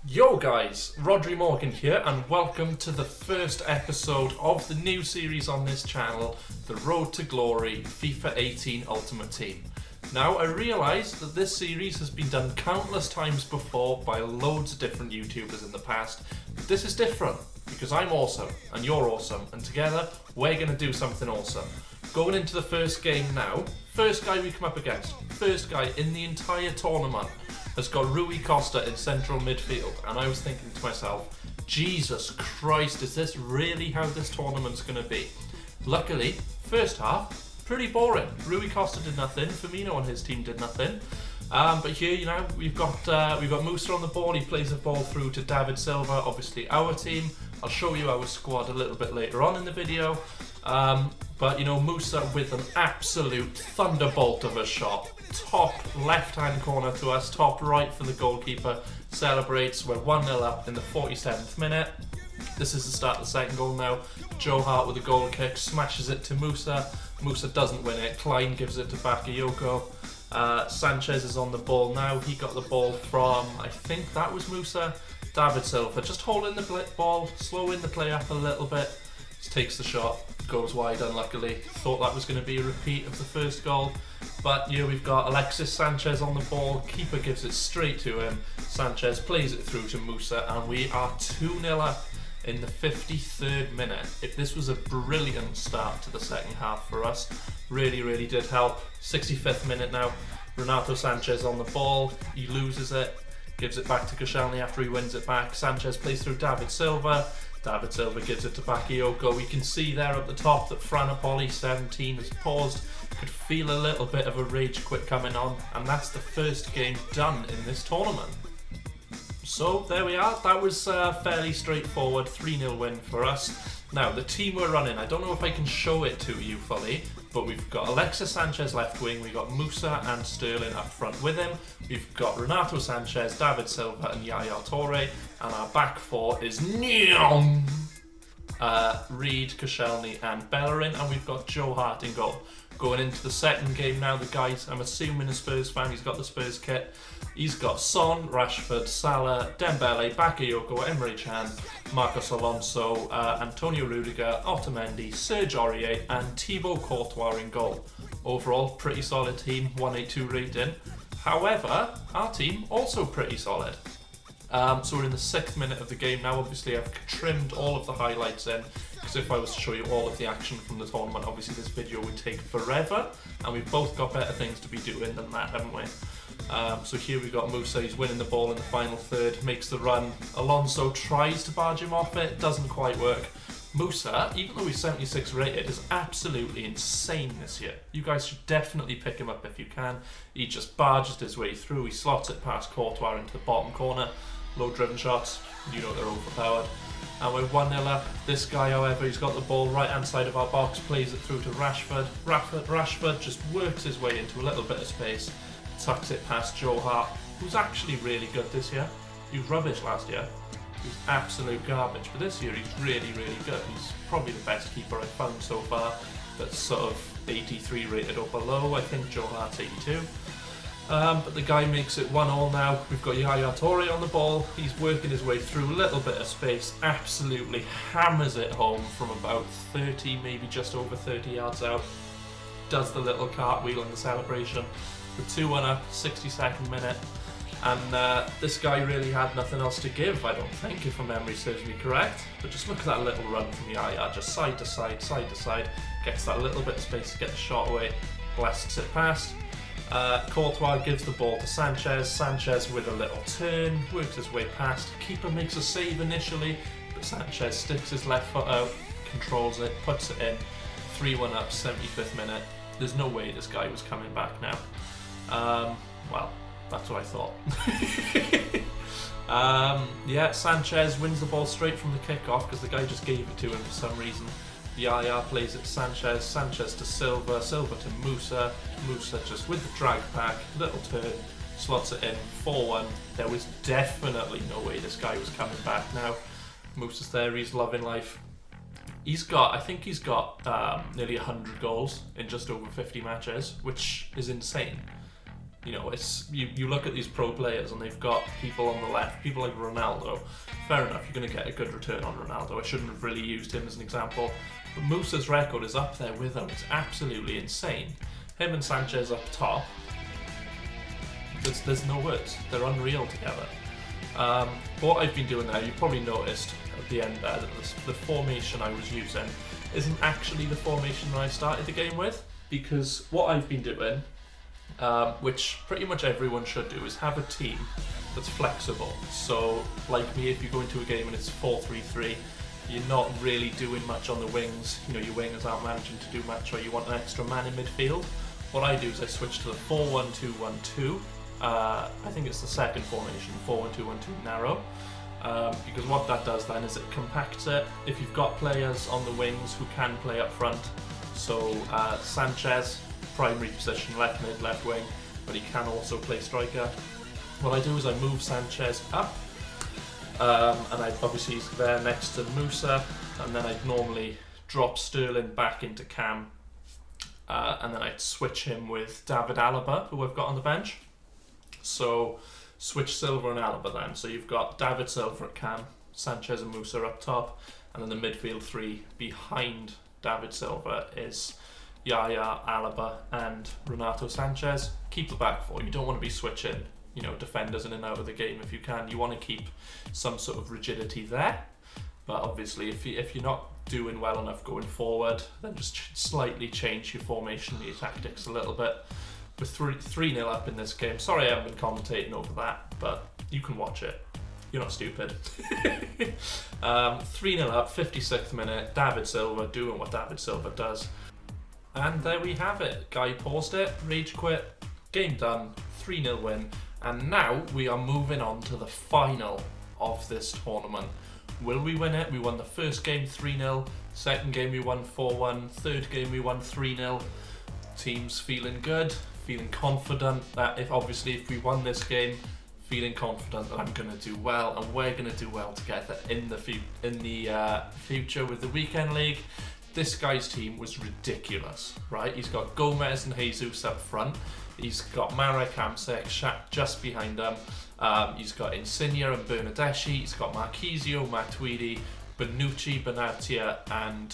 Yo guys, Rodri Morgan here and welcome to the first episode of the new series on this channel, The Road to Glory FIFA 18 Ultimate Team. Now I realise that this series has been done countless times before by loads of different YouTubers in the past, but this is different because I'm awesome and you're awesome and together we're going to do something awesome. Going into the first game now, first guy we come up against, first guy in the entire tournament has got Rui Costa in central midfield, and I was thinking to myself, Jesus Christ, is this really how this tournament's going to be? Luckily, first half, pretty boring. Rui Costa did nothing, Firmino and his team did nothing. But here, you know, we've got Musa on the ball. He plays the ball through to David Silva, obviously our team. I'll show you our squad a little bit later on in the video. But you know, Musa with an absolute thunderbolt of a shot. Top left-hand corner to us, top right for the goalkeeper. Celebrates. We're 1-0 up in the 47th minute. This is the start of the second goal now. Joe Hart with a goal kick, smashes it to Musa. Musa doesn't win it. Klein gives it to Bakayoko. Sanchez is on the ball now. He got the ball from, I think that was Musa. David Silva just holding the ball, slowing the play up a little bit. Just takes the shot, goes wide unluckily. Thought that was going to be a repeat of the first goal. But here we've got Alexis Sanchez on the ball. Keeper gives it straight to him. Sanchez plays it through to Musa and we are 2-0 up in the 53rd minute. If this was a brilliant start to the second half for us, really did help. 65th minute now, Renato Sanchez on the ball, he loses it, gives it back to Koscielny after he wins it back. Sanchez plays through David Silva. David Silva gives it to Bakayoko. We can see there at the top that Franapoli 17 has paused. Could feel a little bit of a rage quit coming on, and that's the first game done in this tournament. So there we are, that was fairly straightforward, 3-0 win for us. Now the team we're running, I don't know if I can show it to you fully, but we've got Alexis Sanchez left wing, we've got Musa and Sterling up front with him, we've got Renato Sanchez, David Silva and Yaya Toure, and our back four is Reed, Koscielny and Bellerin, and we've got Joe Hart in goal. Going into the second game now, the guys, I'm assuming a Spurs fan, he's got the Spurs kit. He's got Son, Rashford, Salah, Dembele, Bakayoko, Emre Can, Marcos Alonso, Antonio Rudiger, Otamendi, Serge Aurier and Thibaut Courtois in goal. Overall, pretty solid team, 182 rating. However, our team also pretty solid. So we're in the 6th minute of the game now. Obviously I've trimmed all of the highlights in, because if I was to show you all of the action from the tournament, obviously this video would take forever, and we've both got better things to be doing than that, haven't we? So here we've got Musa, he's winning the ball in the final third, makes the run. Alonso tries to barge him off it, doesn't quite work. Musa, even though he's 76 rated, is absolutely insane this year. You guys should definitely pick him up if you can. He just barges his way through, he slots it past Courtois into the bottom corner. Low driven shots, you know they're overpowered. And we're 1-0 up. This guy, however, he's got the ball right hand side of our box, plays it through to Rashford. Rashford just works his way into a little bit of space, tucks it past Joe Hart, who's actually really good this year. He was rubbish last year. He was absolute garbage, but this year he's really good. He's probably the best keeper I've found so far. That's sort of 83 rated or below. I think Joe Hart's 82. But the guy makes it 1-1 now. We've got Yaya Toure on the ball. He's working his way through a little bit of space, absolutely hammers it home from about 30, maybe just over 30 yards out. Does the little cartwheel in the celebration. We're 2-1 up, 62nd minute. And this guy really had nothing else to give, I don't think, if my memory serves me correct. But just look at that little run from Yaya, just side to side, gets that little bit of space to get the shot away, blasts it past. Courtois gives the ball to Sanchez. Sanchez with a little turn, works his way past. Keeper makes a save initially, but Sanchez sticks his left foot out, controls it, puts it in. 3-1 up, 75th minute. There's no way this guy was coming back now. Well, that's what I thought. Yeah, Sanchez wins the ball straight from the kickoff because the guy just gave it to him for some reason. Yaya plays it to Sanchez, Sanchez to Silva, Silva to Musa, Musa just with the drag pack, little turn, slots it in, 4-1. There was definitely no way this guy was coming back now. Musa's there, he's loving life. I think he's got nearly 100 goals in just over 50 matches, which is insane. You know, you look at these pro players and they've got people on the left, people like Ronaldo. Fair enough, you're going to get a good return on Ronaldo. I shouldn't have really used him as an example. But Musa's record is up there with him. It's absolutely insane. Him and Sanchez up top, there's no words. They're unreal together. What I've been doing now, you probably noticed at the end there that the formation I was using isn't actually the formation that I started the game with, because what I've been doing, which pretty much everyone should do, is have a team that's flexible. So like me, if you go into a game and it's 4-3-3, you're not really doing much on the wings, you know, your wingers aren't managing to do much, or you want an extra man in midfield. What I do is I switch to the 4-1-2-1-2. I think it's the second formation, 4-1-2-1-2 narrow, because what that does then is it compacts it. If you've got players on the wings who can play up front, so Sanchez, primary position, left mid, left wing, but he can also play striker. What I do is I move Sanchez up, and obviously he's there next to Musa, and then I'd normally drop Sterling back into Cam, and then I'd switch him with David Alaba, who I've got on the bench. So switch Silva and Alaba then. So you've got David Silva at Cam, Sanchez and Musa up top, and then the midfield three behind David Silva is Yaya, Alaba and Renato Sanchez. Keep the back four. You don't want to be switching, you know, defenders in and out of the game if you can. You want to keep some sort of rigidity there. But obviously if you're not doing well enough going forward, then just slightly change your formation, your tactics a little bit. We're 3-0 up in this game. Sorry I haven't been commentating over that, but you can watch it. You're not stupid. 3-0 up, 56th minute, David Silva doing what David Silva does. And there we have it. Guy paused it, rage quit, game done, 3-0 win. And now we are moving on to the final of this tournament. Will we win it? We won the first game 3-0, second game we won 4-1, third game we won 3-0. Team's feeling good, feeling confident that if we won this game, feeling confident that I'm going to do well and we're going to do well together in the future with the weekend league. This guy's team was ridiculous, right? He's got Gomez and Jesus up front. He's got Marek Hamsik just behind him. He's got Insigne and Bernardeschi. He's got Marquisio, Matuidi, Bonucci, Benatia and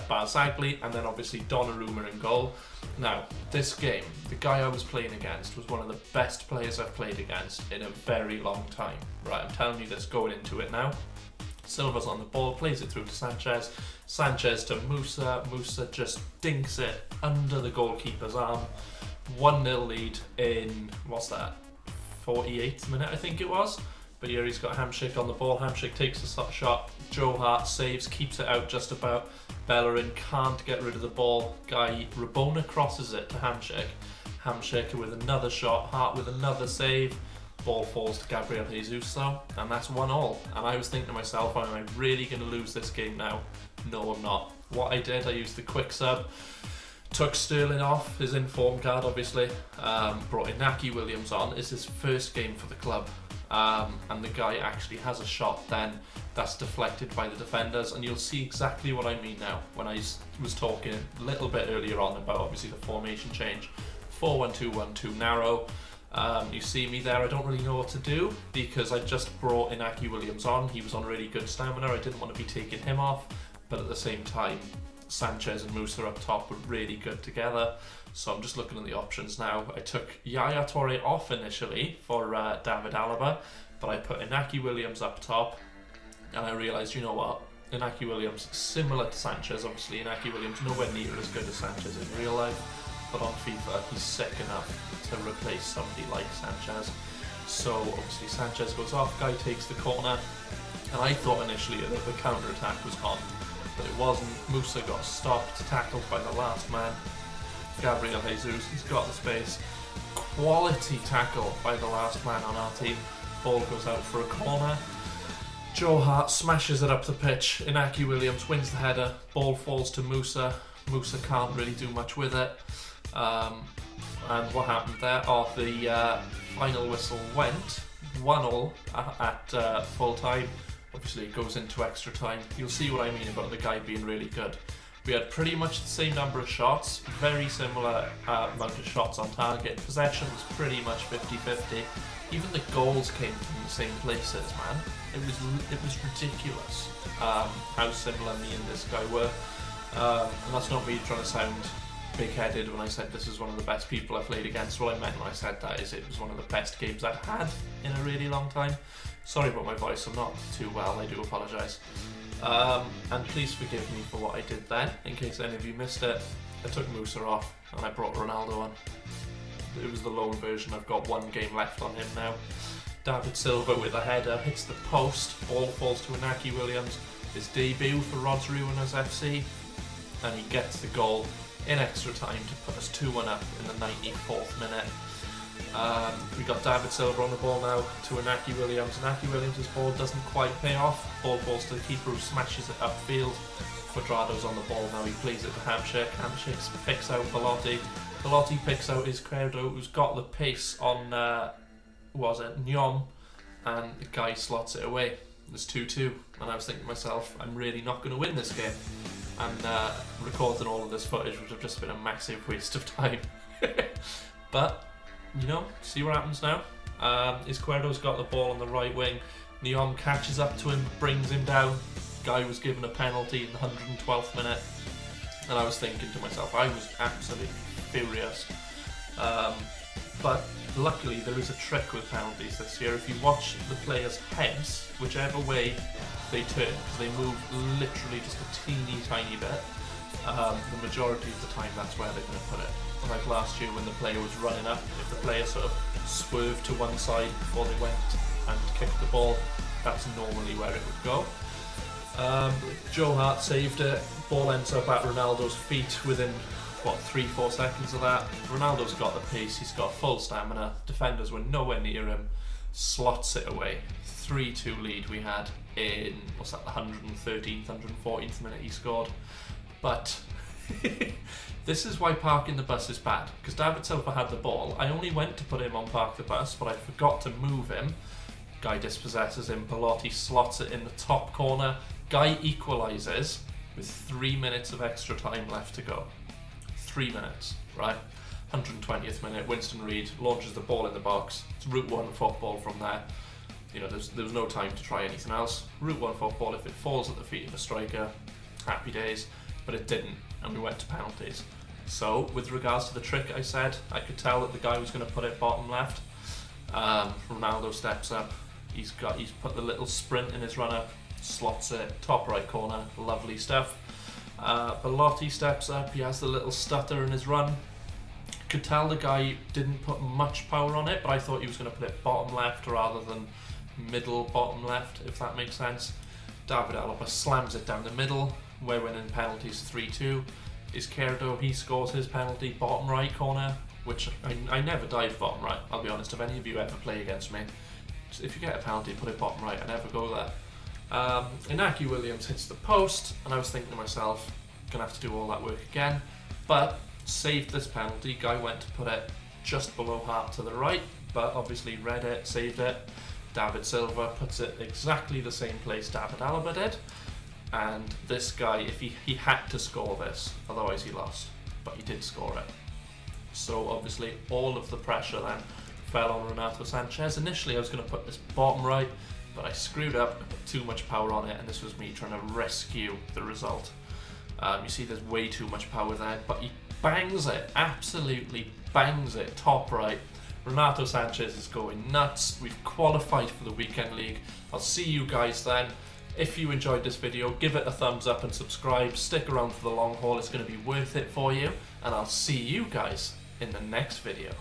Barzagli, and then obviously Donnarumma in goal. Now, this game, the guy I was playing against was one of the best players I've played against in a very long time. Right, I'm telling you this going into it now. Silva's on the ball, plays it through to Sanchez. Sanchez to Musa. Musa just dinks it under the goalkeeper's arm. 1-0 lead in, what's that, 48th minute I think it was. But here he's got Hamsik on the ball. Hamsik takes a shot. Joe Hart saves, keeps it out just about. Bellerin can't get rid of the ball. Guy Rabona crosses it to Hamsik. Hamsik with another shot. Hart with another save. Ball falls to Gabriel Jesus though, and that's 1-1. And I was thinking to myself, am I really going to lose this game now? No, I'm not. What I did, I used the quick sub. Took Sterling off, his inform card obviously. Brought Inaki Williams on. It's his first game for the club. And the guy actually has a shot then that's deflected by the defenders, and you'll see exactly what I mean now when I was talking a little bit earlier on about obviously the formation change. 4-1-2-1-2 narrow. You see me there, I don't really know what to do because I just brought Inaki Williams on. He was on really good stamina, I didn't want to be taking him off, but at the same time Sanchez and Musa up top were really good together. So I'm just looking at the options now. I took Yaya Toure off initially for David Alaba, but I put Inaki Williams up top, and I realised, you know what, Inaki Williams, similar to Sanchez, obviously Inaki Williams nowhere near as good as Sanchez in real life, but on FIFA he's sick enough to replace somebody like Sanchez. So obviously Sanchez goes off, guy takes the corner, and I thought initially that the counter-attack was on, but it wasn't. Musa got stopped, tackled by the last man. Gabriel Jesus, he's got the space. Quality tackle by the last man on our team. Ball goes out for a corner. Joe Hart smashes it up the pitch. Inaki Williams wins the header. Ball falls to Musa. Musa can't really do much with it. And what happened there? The final whistle went 1-1 at full time. Obviously it goes into extra time. You'll see what I mean about the guy being really good. We had pretty much the same number of shots, very similar amount of shots on target. Possession was pretty much 50-50. Even the goals came from the same places, man. It was ridiculous how similar me and this guy were. And that's not me trying to sound big-headed when I said this is one of the best people I've played against. What I meant when I said that is it was one of the best games I've had in a really long time. Sorry about my voice, I'm not too well, I do apologise. And please forgive me for what I did then, in case any of you missed it. I took Musa off and I brought Ronaldo on. It was the loan version, I've got one game left on him now. David Silva with a header, hits the post, ball falls to Inaki Williams. His debut for Rods Ruiners FC, and he gets the goal in extra time to put us 2-1 up in the 94th minute. We got David Silva on the ball now to Inaki Williams. Inaki Williams' ball doesn't quite pay off. Ball falls to the keeper who smashes it upfield. Quadrado's on the ball now, he plays it to Hamshik. Hamshik picks out Belotti. Belotti picks out Izquierdo, who's got the pace on, Nyom, and the guy slots it away. It's 2-2, and I was thinking to myself, I'm really not going to win this game. And recording all of this footage would have just been a massive waste of time. But, you know, see what happens now. Izquierdo's got the ball on the right wing. Nyom catches up to him, brings him down. Guy was given a penalty in the 112th minute. And I was thinking to myself, I was absolutely furious. But luckily there is a trick with penalties this year. If you watch the players' heads, whichever way they turn, because they move literally just a teeny tiny bit, the majority of the time that's where they're going to put it. Like last year when the player was running up, if the player sort of swerved to one side before they went and kicked the ball, that's normally where it would go. Joe Hart saved it, ball ends up at Ronaldo's feet within 3-4 seconds of that. Ronaldo's got the pace, he's got full stamina, defenders were nowhere near him, slots it away. 3-2 lead we had in, the 113th, 114th minute he scored. But this is why parking the bus is bad, because David Silva had the ball. I only went to put him on park the bus, but I forgot to move him. Guy dispossesses him, Belotti slots it in the top corner. Guy equalises with 3 minutes of extra time left to go. 3 minutes, right? 120th minute, Winston Reid launches the ball in the box. It's Route 1 football from there. You know, there was no time to try anything else. Route 1 football, if it falls at the feet of a striker, happy days, but it didn't, and we went to penalties. So, with regards to the trick I said, I could tell that the guy was going to put it bottom left. Ronaldo steps up, he's put the little sprint in his run-up, slots it, top right corner, lovely stuff. Belotti steps up, he has the little stutter in his run. Could tell the guy didn't put much power on it, but I thought he was going to put it bottom left rather than middle bottom left, if that makes sense. David Alaba slams it down the middle, we're winning penalties 3-2. Izquierdo, he scores his penalty bottom right corner, which I never dive bottom right, I'll be honest. If any of you ever play against me, if you get a penalty, put it bottom right, I never go there. Inaki Williams hits the post, and I was thinking to myself, gonna have to do all that work again, but saved this penalty. Guy went to put it just below Hart to the right, but obviously read it, saved it. David Silva puts it exactly the same place David Alaba did, and this guy, if he had to score this, otherwise he lost, but he did score it. So obviously all of the pressure then fell on Renato Sanchez. Initially I was going to put this bottom right, but I screwed up, I put too much power on it, and this was me trying to rescue the result. You see there's way too much power there, but he bangs it, absolutely bangs it, top right. Renato Sanchez is going nuts. We've qualified for the Weekend League. I'll see you guys then. If you enjoyed this video, give it a thumbs up and subscribe. Stick around for the long haul, it's going to be worth it for you. And I'll see you guys in the next video.